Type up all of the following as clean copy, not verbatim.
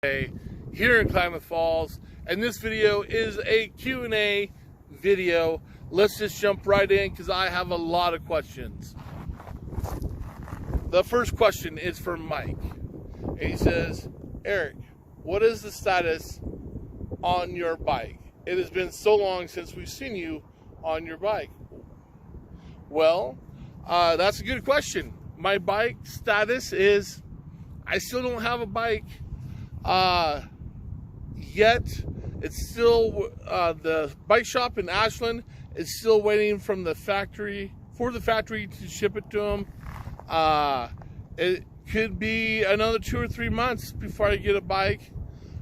Here in Klamath Falls, and this video is a Q&A video. Let's just jump right in because I have a lot of questions. The first question is from Mike, and he says, Eric, what is the status on your bike? It has been so long since we've seen you on your bike. Well, that's a good question. My bike status is I still don't have a bike yet. It's still the bike shop in Ashland is still waiting from the factory to ship it to them. It could be another 2 or 3 months before I get a bike,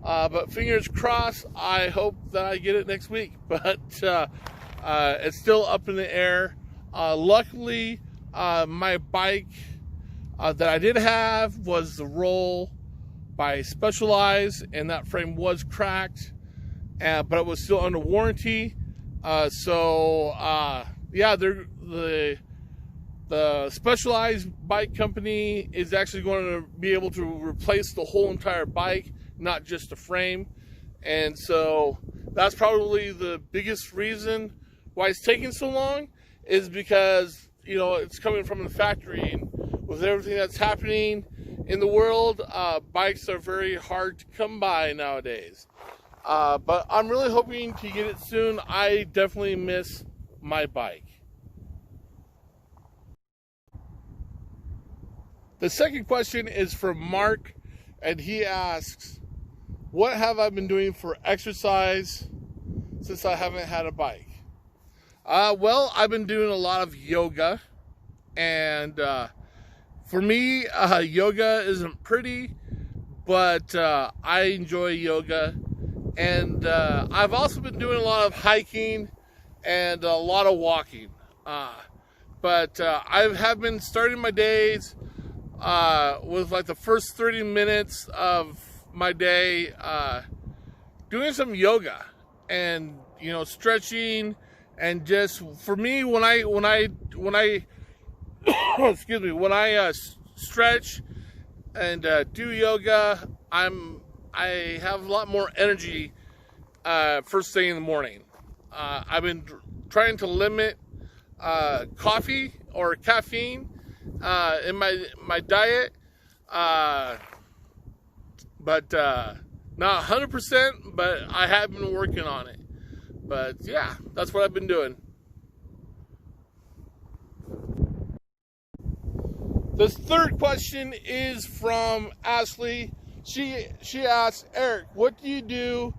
but fingers crossed. I hope that I get it next week, but it's still up in the air. Luckily, my bike that I did have was the Roll by Specialized, and that frame was cracked, but it was still under warranty. Yeah, the Specialized bike company is actually going to be able to replace the whole entire bike, not just the frame. And so that's probably the biggest reason why it's taking so long, is because, you know, it's coming from the factory, and with everything that's happening in the world, bikes are very hard to come by nowadays. But I'm really hoping to get it soon. I definitely miss my bike. The second question is from Mark, and he asks, what have I been doing for exercise since I haven't had a bike? Well, I've been doing a lot of yoga, and for me, yoga isn't pretty, but I enjoy yoga. And I've also been doing a lot of hiking and a lot of walking. But I have been starting my days with like the first 30 minutes of my day doing some yoga and, you know, stretching. And just for me, when I excuse me, when I stretch and do yoga, I have a lot more energy first thing in the morning. I've been trying to limit coffee or caffeine in my diet, but not 100%, but I have been working on it. But yeah, that's what I've been doing. The third question is from Ashley. She asks, Eric, what do you do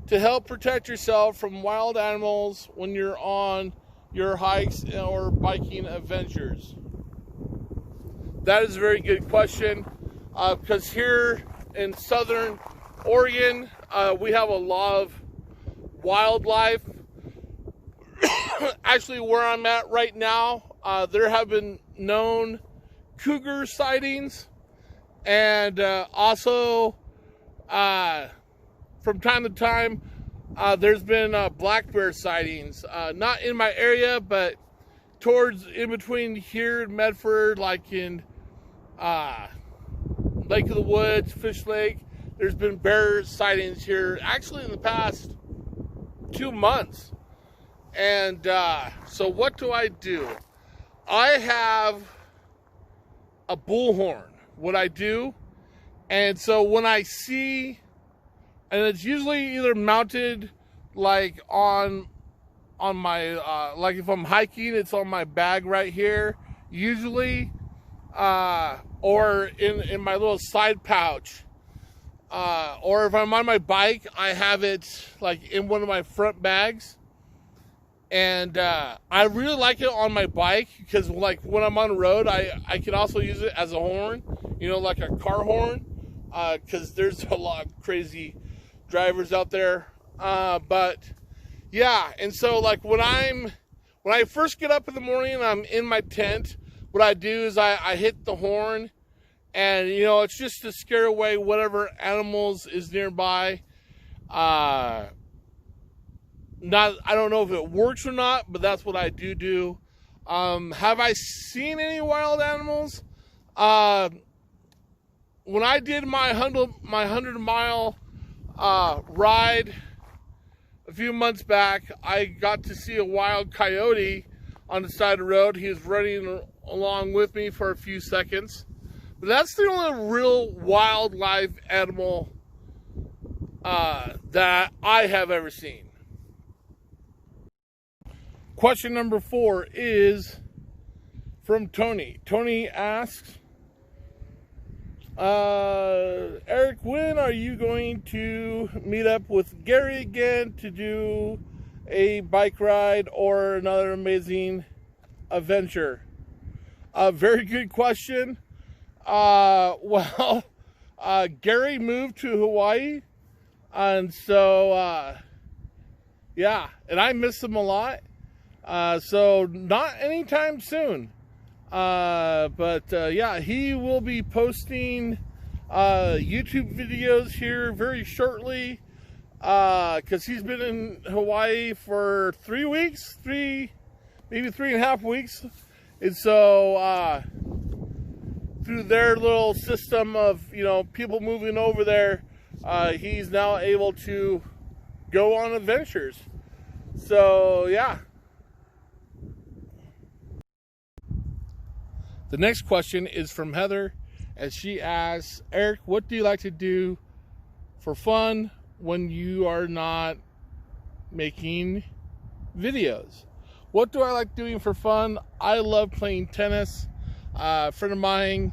to help protect yourself from wild animals when you're on your hikes or biking adventures? That is a very good question, because here in southern Oregon, we have a lot of wildlife. Actually, where I'm at right now, there have been known cougar sightings, and also from time to time there's been black bear sightings, not in my area, but towards in between here in Medford, like in Lake of the Woods, Fish Lake. There's been bear sightings here actually in the past 2 months. And so what do? I have a bullhorn, what I do. And so when I see, and it's usually either mounted like on my, like if I'm hiking, it's on my bag right here, usually, or in my little side pouch, or if I'm on my bike, I have it like in one of my front bags. And I really like it on my bike because, like, when I'm on the road, I can also use it as a horn, you know, like a car horn, because there's a lot of crazy drivers out there. But yeah, and so like when I first get up in the morning and I'm in my tent, what I do is I hit the horn, and, you know, it's just to scare away whatever animals is nearby. I don't know if it works or not, but that's what I do. Have I seen any wild animals? when I did my 100-mile ride a few months back, I got to see a wild coyote on the side of the road. He was running along with me for a few seconds. But that's the only real wildlife animal that I have ever seen. Question number 4 is from Tony. Tony asks, Eric, when are you going to meet up with Gary again to do a bike ride or another amazing adventure? Very good question. Gary moved to Hawaii, and so yeah, and I miss him a lot. So not anytime soon. But yeah, he will be posting YouTube videos here very shortly, because he's been in Hawaii for 3 weeks, maybe 3.5 weeks. And so through their little system of, people moving over there, he's now able to go on adventures. So yeah. The next question is from Heather, as she asks, Eric, what do you like to do for fun when you are not making videos? What do I like doing for fun? I love playing tennis. A friend of mine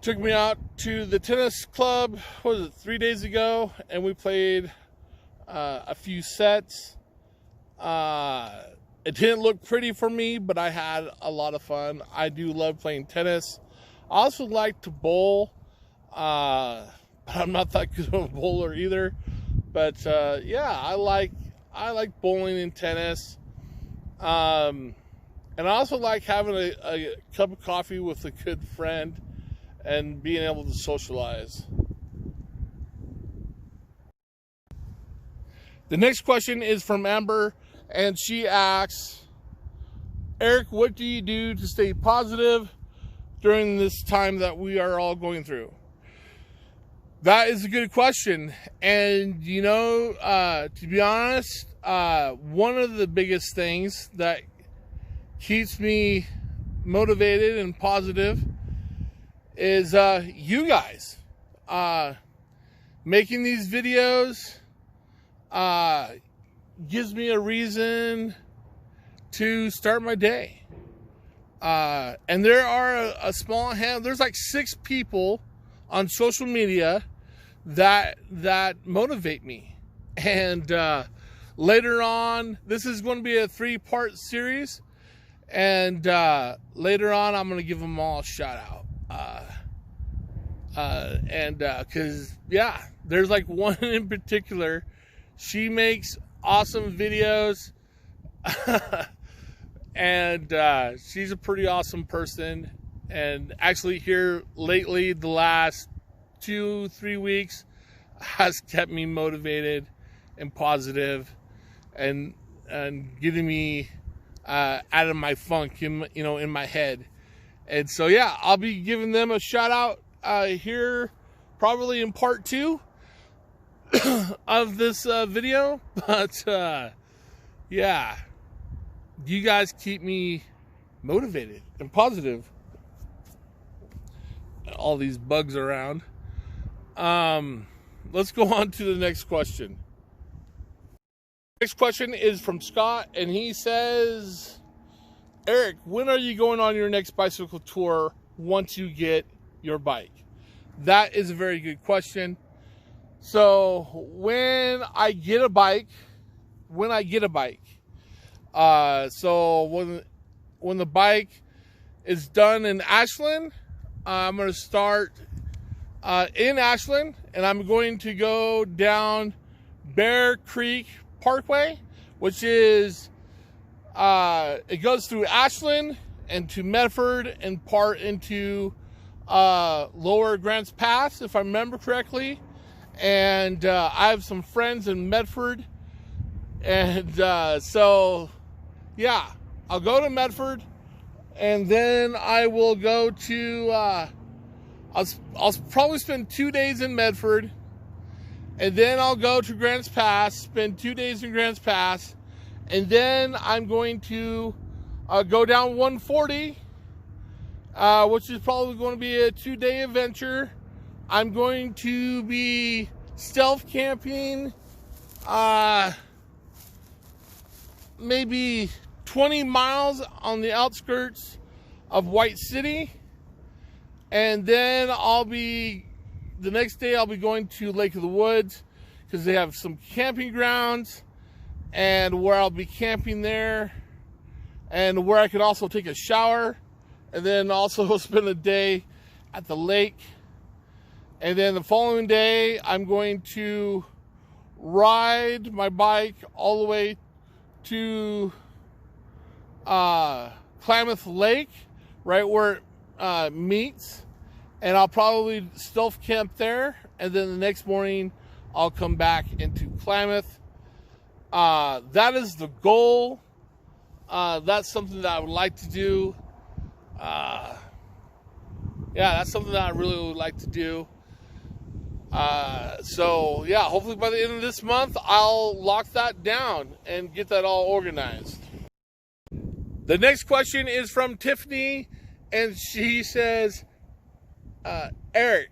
took me out to the tennis club, 3 days ago, and we played a few sets. It didn't look pretty for me, but I had a lot of fun. I do love playing tennis. I also like to bowl, but I'm not that good of a bowler either. But yeah, I like bowling and tennis. And I also like having a cup of coffee with a good friend and being able to socialize. The next question is from Amber, and she asks, Eric, what do you do to stay positive during this time that we are all going through? That is a good question. And, to be honest, one of the biggest things that keeps me motivated and positive is you guys. Making these videos gives me a reason to start my day. And there are a small hand. There's like 6 people on social media that motivate me. And later on, this is going to be a 3-part series. And later on, I'm going to give them all a shout out. Because, yeah, there's like one in particular. She makes awesome videos. And she's a pretty awesome person. And actually here lately, the last 2-3 weeks, has kept me motivated and positive and getting me out of my funk in my head. And so yeah, I'll be giving them a shout out here probably in part 2 of this video. But yeah, you guys keep me motivated and positive. All these bugs around. Let's go on to the next question. Next question is from Scott, and he says, Eric, when are you going on your next bicycle tour once you get your bike? That is a very good question. So when I get a bike, so when the bike is done in Ashland, I'm going to start in Ashland, and I'm going to go down Bear Creek Parkway, which is it goes through Ashland and to Medford and part into Lower Grants Pass, if I remember correctly. And I have some friends in Medford, and so yeah, I'll go to Medford, and then I will go to I'll probably spend 2 days in Medford, and then I'll go to Grants Pass, spend 2 days in Grants Pass, and then I'm going to go down 140, which is probably going to be a 2-day adventure. I'm going to be stealth camping, maybe 20 miles on the outskirts of White City. And then the next day I'll be going to Lake of the Woods, because they have some camping grounds, and where I'll be camping there, and where I could also take a shower, and then also spend a day at the lake. And then the following day, I'm going to ride my bike all the way to Klamath Lake, right where it meets. And I'll probably stealth camp there. And then the next morning, I'll come back into Klamath. That is the goal. That's something that I would like to do. Yeah, that's something that I really would like to do. So yeah, hopefully by the end of this month, I'll lock that down and get that all organized. The next question is from Tiffany, and she says, Eric,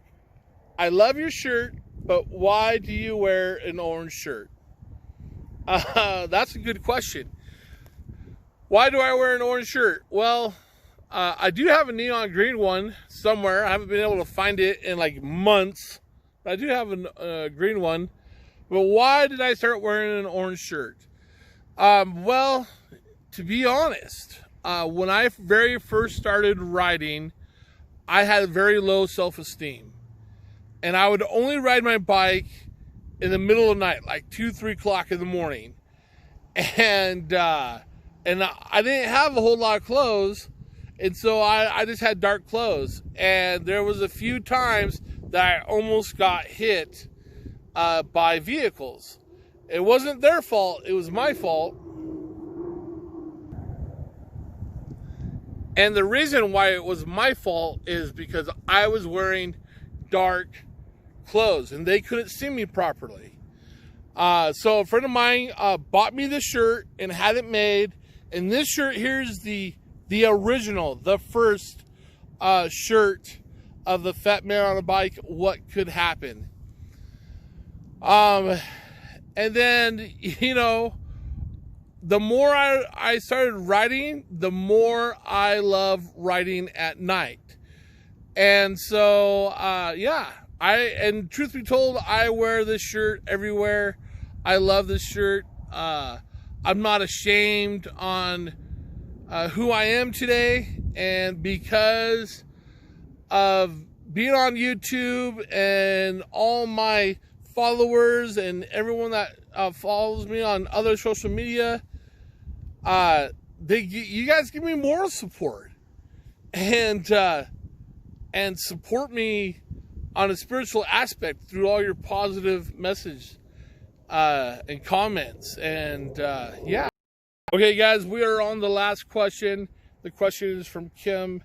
I love your shirt, but why do you wear an orange shirt? That's a good question. Why do I wear an orange shirt? Well, I do have a neon green one somewhere. I haven't been able to find it in like months. I do have a green one. But why did I start wearing an orange shirt? Well, to be honest, when I very first started riding, I had very low self-esteem. And I would only ride my bike in the middle of the night, like 2-3 o'clock in the morning. And I didn't have a whole lot of clothes. And so I just had dark clothes. And there was a few times that I almost got hit by vehicles. It wasn't their fault, it was my fault. And the reason why it was my fault is because I was wearing dark clothes and they couldn't see me properly. So a friend of mine bought me this shirt and had it made. And this shirt here is the original, the first shirt of the Fat Man on a Bike, What Could Happen. And then, you know, the more I started riding, the more I love riding at night. And so, yeah, and truth be told, I wear this shirt everywhere. I love this shirt. I'm not ashamed on who I am today. And because of being on YouTube and all my followers and everyone that follows me on other social media, you guys give me moral support and support me on a spiritual aspect through all your positive message and comments. And yeah. Okay, guys, we are on the last question. The question is from Kim,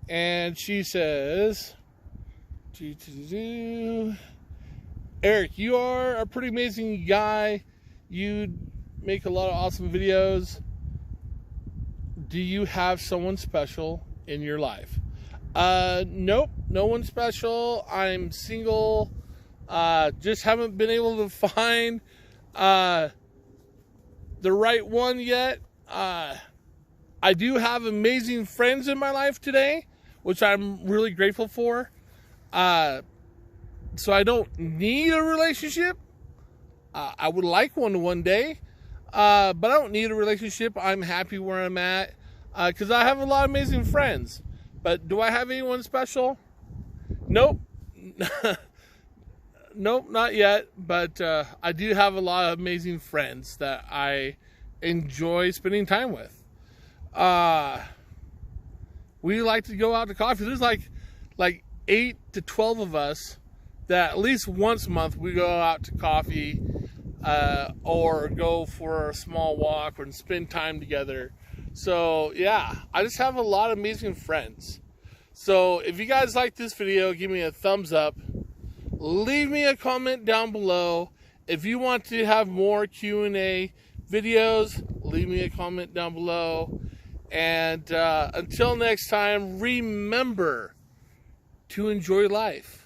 and she says, Eric, you are a pretty amazing guy. You make a lot of awesome videos. Do you have someone special in your life? Nope, no one special. I'm single. Just haven't been able to find the right one yet. I do have amazing friends in my life today, which I'm really grateful for. So I don't need a relationship. I would like one day, but I don't need a relationship. I'm happy where I'm at because I have a lot of amazing friends. But do I have anyone special? Nope. Nope, not yet. But I do have a lot of amazing friends that I enjoy spending time with. We like to go out to coffee. There's like 8 to 12 of us that at least once a month we go out to coffee or go for a small walk and spend time together. So yeah, I just have a lot of amazing friends. So if you guys like this video, give me a thumbs up. Leave me a comment down below. If you want to have more Q&A videos, leave me a comment down below. And until next time, remember to enjoy life.